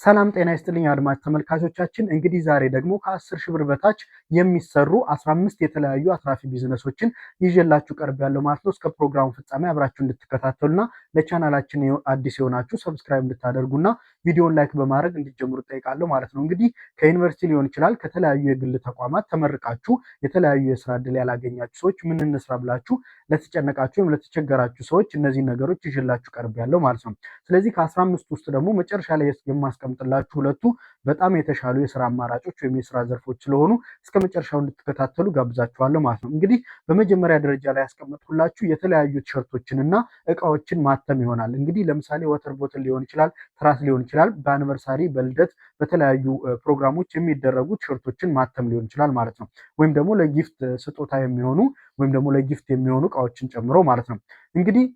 ሰላም ጤና ይስጥልኝ አድማጭ ተመልካቾቻችን። እንግዲህ ዛሬ ደግሞ ከ10 ሺህ ብር በታች የሚሰሩ 15 የተለያዩ አትራፊ ቢዝነሶችን ይዤላችሁ ቀርቤያለሁ ማለት ነው። እስከ ፕሮግራሙ ፍጻሜ አብራችሁ እንድትከታተሉና ለቻናላችን አዲስ የሆናችሁ ሰብስክራይብ እንድታደርጉና ቪዲዮን ላይክ በማድረግ እንዲጀምሩ ጠይቃለሁ ማለት ነው። እንግዲህ ከዩኒቨርሲቲ ሊሆን ይችላል፣ ከተለያዩ የግል ተቋማት ተመርቃችሁ የተለያዩ የስራ እድል ያላገኛችሁ ሰዎች ምን እንስራ ብላችሁ ለተጨነቃችሁ ወይም ለተቸገራችሁ ሰዎች እነዚህ ነገሮች ይዤላችሁ ቀርቤያለሁ ማለት ነው። ስለዚህ ከ15 ውስጥ ደግሞ መጨረሻ ላይ የማስቀምጥላችሁ ሁለቱ በጣም የተሻሉ የስራ አማራጮች ወይም የስራ ዘርፎች ስለሆኑ እስከ መጨረሻው እንድትከታተሉ ጋብዛችኋለሁ ማለት ነው። እንግዲህ በመጀመሪያ ደረጃ ላይ ያስቀመጥኩላችሁ የተለያዩ ቲሸርቶችንና እቃዎችን ማተም ይሆናል። እንግዲህ ለምሳሌ ወተር ቦትል ሊሆን ይችላል፣ ትራስ ሊሆን ይችላል፣ በአኒቨርሳሪ በልደት በተለያዩ ፕሮግራሞች የሚደረጉ ቲሸርቶችን ማተም ሊሆን ይችላል ማለት ነው። ወይም ደግሞ ለጊፍት ስጦታ የሚሆኑ ወይም ደግሞ ለጊፍት የሚሆኑ እቃዎችን ጨምሮ ማለት ነው። እንግዲህ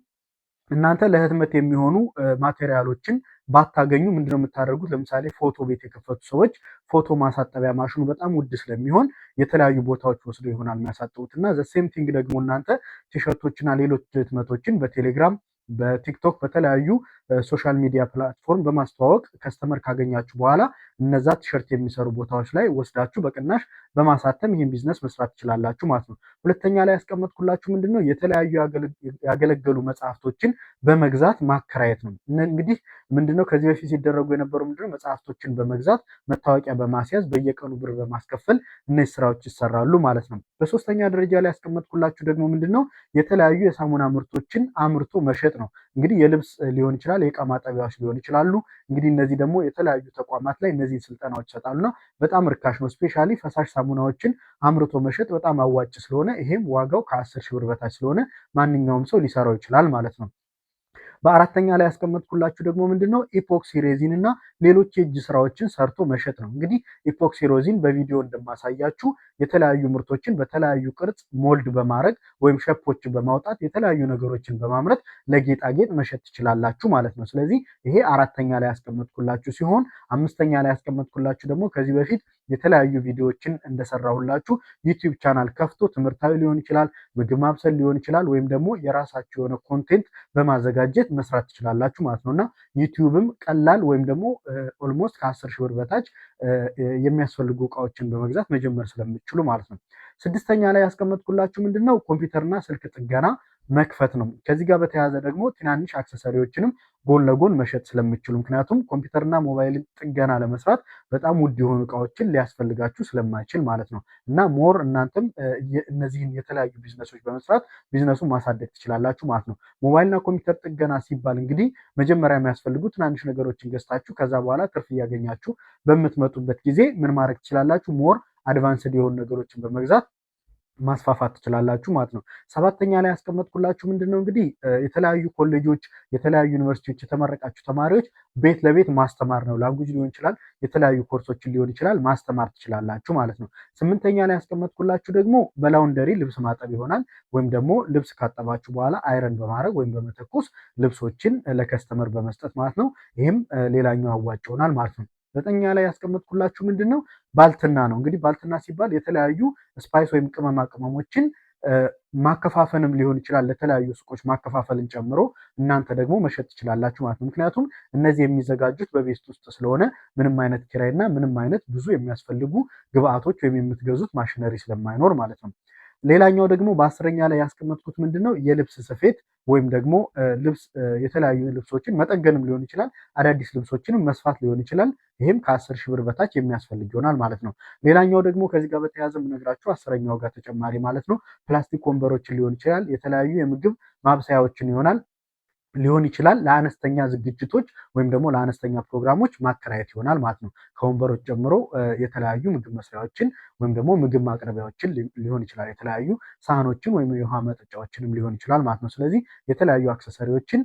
እናንተ ለህትመት የሚሆኑ ማቴሪያሎችን ባታገኙ ምንድነው የምታደርጉት? ለምሳሌ ፎቶ ቤት የከፈቱ ሰዎች ፎቶ ማሳጠቢያ ማሽኑ በጣም ውድ ስለሚሆን የተለያዩ ቦታዎች ወስዶ ይሆናል የሚያሳጥቡት እና ዘሴም ቲንግ ደግሞ እናንተ ቲሸርቶችና ሌሎች ህትመቶችን በቴሌግራም በቲክቶክ በተለያዩ ሶሻል ሚዲያ ፕላትፎርም በማስተዋወቅ ከስተመር ካገኛችሁ በኋላ እነዛ ቲሸርት የሚሰሩ ቦታዎች ላይ ወስዳችሁ በቅናሽ በማሳተም ይህን ቢዝነስ መስራት ትችላላችሁ ማለት ነው። ሁለተኛ ላይ ያስቀመጥኩላችሁ ምንድነው የተለያዩ ያገለገሉ መጽሐፍቶችን በመግዛት ማከራየት ነው። እንግዲህ ምንድነው ከዚህ በፊት ሲደረጉ የነበሩ ምንድነው መጽሐፍቶችን በመግዛት መታወቂያ በማስያዝ በየቀኑ ብር በማስከፈል እነዚህ ስራዎች ይሰራሉ ማለት ነው። በሶስተኛ ደረጃ ላይ ያስቀመጥኩላችሁ ደግሞ ምንድነው የተለያዩ የሳሙና ምርቶችን አምርቶ መሸጥ ነው። እንግዲህ የልብስ ሊሆን ይችላል፣ የእቃ ማጠቢያዎች ሊሆን ይችላሉ። እንግዲህ እነዚህ ደግሞ የተለያዩ ተቋማት ላይ እነዚህ ስልጠናዎች ይሰጣሉና በጣም ርካሽ ነው። ስፔሻሊ ፈሳሽ ሳሙናዎችን አምርቶ መሸጥ በጣም አዋጭ ስለሆነ ይሄም ዋጋው ከ10 ሺህ ብር በታች ስለሆነ ማንኛውም ሰው ሊሰራው ይችላል ማለት ነው። በአራተኛ ላይ ያስቀመጥኩላችሁ ደግሞ ምንድነው ኢፖክሲ ሬዚን እና ሌሎች የእጅ ስራዎችን ሰርቶ መሸጥ ነው። እንግዲህ ኢፖክሲ ሬዚን በቪዲዮ እንደማሳያችሁ የተለያዩ ምርቶችን በተለያዩ ቅርጽ ሞልድ በማድረግ ወይም ሸፖችን በማውጣት የተለያዩ ነገሮችን በማምረት ለጌጣጌጥ መሸጥ ትችላላችሁ ማለት ነው። ስለዚህ ይሄ አራተኛ ላይ ያስቀመጥኩላችሁ ሲሆን አምስተኛ ላይ ያስቀመጥኩላችሁ ደግሞ ከዚህ በፊት የተለያዩ ቪዲዮዎችን እንደሰራሁላችሁ ዩቲዩብ ቻናል ከፍቶ ትምህርታዊ ሊሆን ይችላል፣ ምግብ ማብሰል ሊሆን ይችላል፣ ወይም ደግሞ የራሳችሁ የሆነ ኮንቴንት በማዘጋጀት መስራት ትችላላችሁ ማለት ነው እና ዩቲዩብም ቀላል ወይም ደግሞ ኦልሞስት ከ10 ሺህ ብር በታች የሚያስፈልጉ እቃዎችን በመግዛት መጀመር ስለምትችሉ ማለት ነው። ስድስተኛ ላይ ያስቀመጥኩላችሁ ምንድነው ኮምፒውተርና ስልክ ጥገና መክፈት ነው። ከዚህ ጋር በተያያዘ ደግሞ ትናንሽ አክሰሰሪዎችንም ጎን ለጎን መሸጥ ስለምችሉ ምክንያቱም ኮምፒውተርና ሞባይል ጥገና ለመስራት በጣም ውድ የሆኑ እቃዎችን ሊያስፈልጋችሁ ስለማይችል ማለት ነው እና ሞር እናንተም እነዚህን የተለያዩ ቢዝነሶች በመስራት ቢዝነሱን ማሳደግ ትችላላችሁ ማለት ነው። ሞባይልና ኮምፒውተር ጥገና ሲባል እንግዲህ መጀመሪያ የሚያስፈልጉ ትናንሽ ነገሮችን ገዝታችሁ ከዛ በኋላ ትርፍ እያገኛችሁ በምትመጡበት ጊዜ ምን ማድረግ ትችላላችሁ? ሞር አድቫንስድ የሆኑ ነገሮችን በመግዛት ማስፋፋት ትችላላችሁ ማለት ነው። ሰባተኛ ላይ ያስቀመጥኩላችሁ ምንድነው እንግዲህ የተለያዩ ኮሌጆች የተለያዩ ዩኒቨርሲቲዎች የተመረቃችሁ ተማሪዎች ቤት ለቤት ማስተማር ነው። ላንጉጅ ሊሆን ይችላል፣ የተለያዩ ኮርሶችን ሊሆን ይችላል፣ ማስተማር ትችላላችሁ ማለት ነው። ስምንተኛ ላይ ያስቀመጥኩላችሁ ደግሞ በላውንደሪ ልብስ ማጠብ ይሆናል። ወይም ደግሞ ልብስ ካጠባችሁ በኋላ አይረን በማድረግ ወይም በመተኮስ ልብሶችን ለከስተመር በመስጠት ማለት ነው። ይህም ሌላኛው አዋጭ ይሆናል ማለት ነው። ዘጠኛ ላይ ያስቀመጥኩላችሁ ምንድነው ባልትና ነው። እንግዲህ ባልትና ሲባል የተለያዩ ስፓይስ ወይም ቅመማ ቅመሞችን ማከፋፈልም ሊሆን ይችላል። ለተለያዩ ሱቆች ማከፋፈልን ጨምሮ እናንተ ደግሞ መሸጥ ትችላላችሁ ማለት ነው። ምክንያቱም እነዚህ የሚዘጋጁት በቤት ውስጥ ስለሆነ ምንም አይነት ኪራይና ምንም አይነት ብዙ የሚያስፈልጉ ግብአቶች ወይም የምትገዙት ማሽነሪ ስለማይኖር ማለት ነው። ሌላኛው ደግሞ በአስረኛ ላይ ያስቀመጥኩት ምንድነው የልብስ ስፌት ወይም ደግሞ ልብስ የተለያዩ ልብሶችን መጠገንም ሊሆን ይችላል፣ አዳዲስ ልብሶችንም መስፋት ሊሆን ይችላል። ይህም ከ10 ሺህ ብር በታች የሚያስፈልግ ይሆናል ማለት ነው። ሌላኛው ደግሞ ከዚህ ጋር በተያያዘ የምነግራችሁ አስረኛው ጋር ተጨማሪ ማለት ነው ፕላስቲክ ወንበሮችን ሊሆን ይችላል፣ የተለያዩ የምግብ ማብሰያዎችን ሊሆን ይችላል ለአነስተኛ ዝግጅቶች ወይም ደግሞ ለአነስተኛ ፕሮግራሞች ማከራየት ይሆናል ማለት ነው። ከወንበሮች ጀምሮ የተለያዩ ምግብ መስሪያዎችን ወይም ደግሞ ምግብ ማቅረቢያዎችን ሊሆን ይችላል፣ የተለያዩ ሳህኖችን ወይም የውሃ መጠጫዎችንም ሊሆን ይችላል ማለት ነው። ስለዚህ የተለያዩ አክሰሰሪዎችን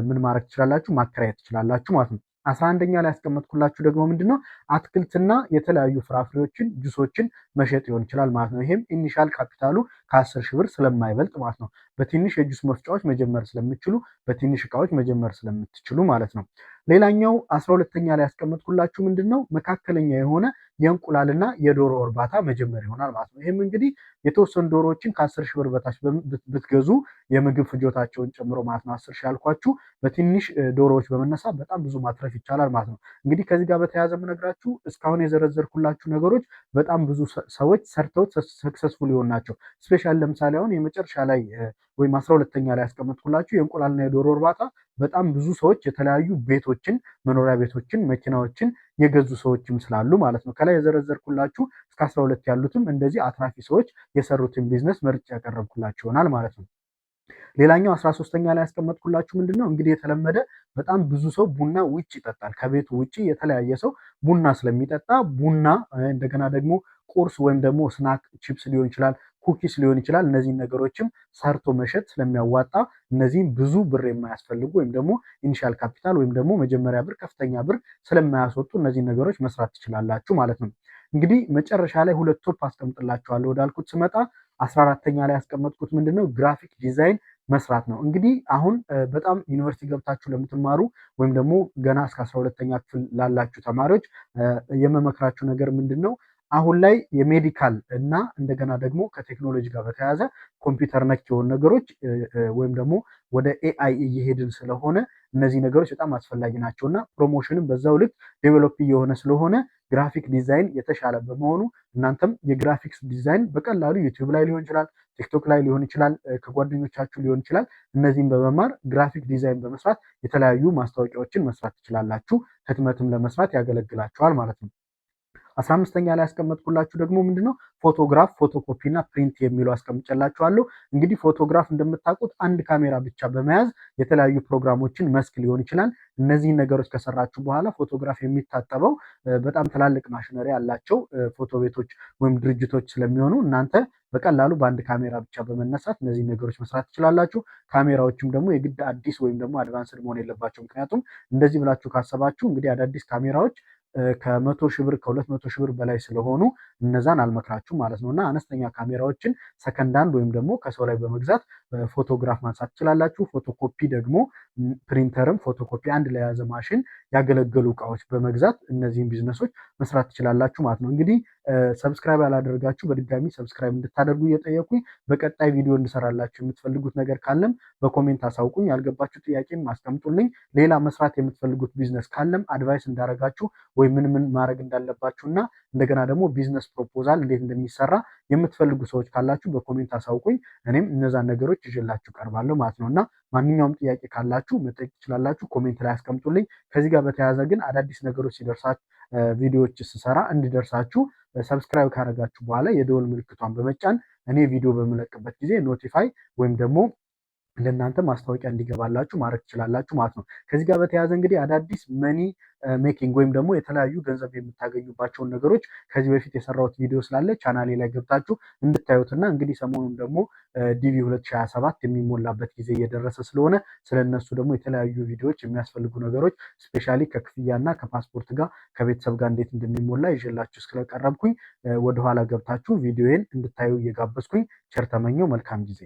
ምን ማድረግ ትችላላችሁ? ማከራየት ትችላላችሁ ማለት ነው። 11ኛ ላይ ያስቀመጥኩላችሁ ደግሞ ምንድነው አትክልትና የተለያዩ ፍራፍሬዎችን ጁሶችን መሸጥ ሊሆን ይችላል ማለት ነው። ይሄም ኢኒሻል ካፒታሉ ከ10 ሺህ ብር ስለማይበልጥ ማለት ነው። በትንሽ የጁስ መፍጫዎች መጀመር ስለምትችሉ በትንሽ እቃዎች መጀመር ስለምትችሉ ማለት ነው። ሌላኛው 12ኛ ላይ ያስቀመጥኩላችሁ ምንድነው መካከለኛ የሆነ የእንቁላልና የዶሮ እርባታ መጀመር ይሆናል ማለት ነው። ይህም እንግዲህ የተወሰኑ ዶሮዎችን ከ10 ሺህ ብር በታች ብትገዙ የምግብ ፍጆታቸውን ጨምሮ ማለት ነው 10 ሺህ ያልኳችሁ በትንሽ ዶሮዎች በመነሳት በጣም ብዙ ማትረፍ ይቻላል ማለት ነው። እንግዲህ ከዚህ ጋር በተያያዘ የምነግራችሁ እስካሁን የዘረዘርኩላችሁ ነገሮች በጣም ብዙ ሰዎች ሰርተውት ሰክሰስፉል የሆኑ ናቸው። ስፔሻል ለምሳሌ አሁን የመጨረሻ ላይ ወይም 12ኛ ላይ ያስቀመጥኩላችሁ የእንቁላልና የዶሮ እርባታ በጣም ብዙ ሰዎች የተለያዩ ቤቶችን፣ መኖሪያ ቤቶችን፣ መኪናዎችን የገዙ ሰዎችም ስላሉ ማለት ነው። ከላይ የዘረዘርኩላችሁ እስከ 12 ያሉትም እንደዚህ አትራፊ ሰዎች የሰሩትን ቢዝነስ መርጬ ያቀረብኩላችሁ ይሆናል ማለት ነው። ሌላኛው 13ኛ ላይ ያስቀመጥኩላችሁ ምንድነው እንግዲህ የተለመደ በጣም ብዙ ሰው ቡና ውጭ ይጠጣል። ከቤቱ ውጭ የተለያየ ሰው ቡና ስለሚጠጣ ቡና እንደገና ደግሞ ቁርስ ወይም ደግሞ ስናክ ቺፕስ ሊሆን ይችላል፣ ኩኪስ ሊሆን ይችላል። እነዚህን ነገሮችም ሰርቶ መሸጥ ስለሚያዋጣ እነዚህም ብዙ ብር የማያስፈልጉ ወይም ደግሞ ኢኒሻል ካፒታል ወይም ደግሞ መጀመሪያ ብር ከፍተኛ ብር ስለማያስወጡ እነዚህን ነገሮች መስራት ትችላላችሁ ማለት ነው። እንግዲህ መጨረሻ ላይ ሁለት ቶፕ አስቀምጥላችኋለሁ ወዳልኩት ስመጣ 14ኛ ላይ ያስቀመጥኩት ምንድነው ግራፊክ ዲዛይን መስራት ነው። እንግዲህ አሁን በጣም ዩኒቨርሲቲ ገብታችሁ ለምትማሩ ወይም ደግሞ ገና እስከ 12ኛ ክፍል ላላችሁ ተማሪዎች የመመክራችሁ ነገር ምንድነው አሁን ላይ የሜዲካል እና እንደገና ደግሞ ከቴክኖሎጂ ጋር በተያያዘ ኮምፒውተር ነክ የሆኑ ነገሮች ወይም ደግሞ ወደ ኤአይ እየሄድን ስለሆነ እነዚህ ነገሮች በጣም አስፈላጊ ናቸው እና ፕሮሞሽንም በዛው ልክ ዴቨሎፕ እየሆነ ስለሆነ ግራፊክ ዲዛይን የተሻለ በመሆኑ እናንተም የግራፊክስ ዲዛይን በቀላሉ ዩቲዩብ ላይ ሊሆን ይችላል፣ ቲክቶክ ላይ ሊሆን ይችላል፣ ከጓደኞቻችሁ ሊሆን ይችላል። እነዚህን በመማር ግራፊክ ዲዛይን በመስራት የተለያዩ ማስታወቂያዎችን መስራት ትችላላችሁ። ህትመትም ለመስራት ያገለግላችኋል ማለት ነው። 15ኛ ላይ ያስቀመጥኩላችሁ ደግሞ ምንድነው ፎቶግራፍ፣ ፎቶኮፒ እና ፕሪንት የሚለው አስቀምጨላችኋለሁ። እንግዲህ ፎቶግራፍ እንደምታውቁት አንድ ካሜራ ብቻ በመያዝ የተለያዩ ፕሮግራሞችን መስክ ሊሆን ይችላል። እነዚህን ነገሮች ከሰራችሁ በኋላ ፎቶግራፍ የሚታጠበው በጣም ትላልቅ ማሽነሪ ያላቸው ፎቶ ቤቶች ወይም ድርጅቶች ስለሚሆኑ እናንተ በቀላሉ በአንድ ካሜራ ብቻ በመነሳት እነዚህ ነገሮች መስራት ትችላላችሁ። ካሜራዎችም ደግሞ የግድ አዲስ ወይም ደግሞ አድቫንስድ መሆን የለባቸው። ምክንያቱም እንደዚህ ብላችሁ ካሰባችሁ እንግዲህ አዳዲስ ካሜራዎች ከ100 ሺህ ብር ከ200 ሺህ ብር በላይ ስለሆኑ እነዛን አልመክራችሁም ማለት ነው እና አነስተኛ ካሜራዎችን ሰከንድ ሃንድ ወይም ደግሞ ከሰው ላይ በመግዛት ፎቶግራፍ ማንሳት ትችላላችሁ። ፎቶኮፒ ደግሞ ፕሪንተርም ፎቶኮፒ አንድ ላይ የያዘ ማሽን ያገለገሉ እቃዎች በመግዛት እነዚህን ቢዝነሶች መስራት ትችላላችሁ ማለት ነው። እንግዲህ ሰብስክራይብ ያላደረጋችሁ በድጋሚ ሰብስክራይብ እንድታደርጉ እየጠየኩኝ በቀጣይ ቪዲዮ እንድሰራላችሁ የምትፈልጉት ነገር ካለም በኮሜንት አሳውቁኝ። ያልገባችሁ ጥያቄም አስቀምጡልኝ። ሌላ መስራት የምትፈልጉት ቢዝነስ ካለም አድቫይስ እንዳደረጋችሁ ወይ ምን ማድረግ እንዳለባችሁ እና እንደገና ደግሞ ቢዝነስ ፕሮፖዛል እንዴት እንደሚሰራ የምትፈልጉ ሰዎች ካላችሁ በኮሜንት አሳውቁኝ። እኔም እነዛን ነገሮች ይዤላችሁ ቀርባለሁ ማለት ነው እና ማንኛውም ጥያቄ ካላችሁ መጠየቅ ትችላላችሁ፣ ኮሜንት ላይ አስቀምጡልኝ። ከዚህ ጋር በተያያዘ ግን አዳዲስ ነገሮች ሲደርሳችሁ ቪዲዮዎች ስሰራ እንዲደርሳችሁ ሰብስክራይብ ካደረጋችሁ በኋላ የደወል ምልክቷን በመጫን እኔ ቪዲዮ በምለቅበት ጊዜ ኖቲፋይ ወይም ደግሞ ለእናንተ ማስታወቂያ እንዲገባላችሁ ማድረግ ትችላላችሁ ማለት ነው። ከዚህ ጋር በተያያዘ እንግዲህ አዳዲስ መኒ ሜኪንግ ወይም ደግሞ የተለያዩ ገንዘብ የምታገኙባቸውን ነገሮች ከዚህ በፊት የሰራሁት ቪዲዮ ስላለ ቻናሌ ላይ ገብታችሁ እንድታዩትና እንግዲህ ሰሞኑን ደግሞ ዲቪ 2027 የሚሞላበት ጊዜ እየደረሰ ስለሆነ ስለነሱ ደግሞ የተለያዩ ቪዲዮዎች የሚያስፈልጉ ነገሮች ስፔሻሊ ከክፍያና ከፓስፖርት ጋር ከቤተሰብ ጋር እንዴት እንደሚሞላ ይዤላችሁ ስለቀረብኩኝ ወደኋላ ገብታችሁ ቪዲዮዬን እንድታዩ እየጋበዝኩኝ ቸር ተመኘው። መልካም ጊዜ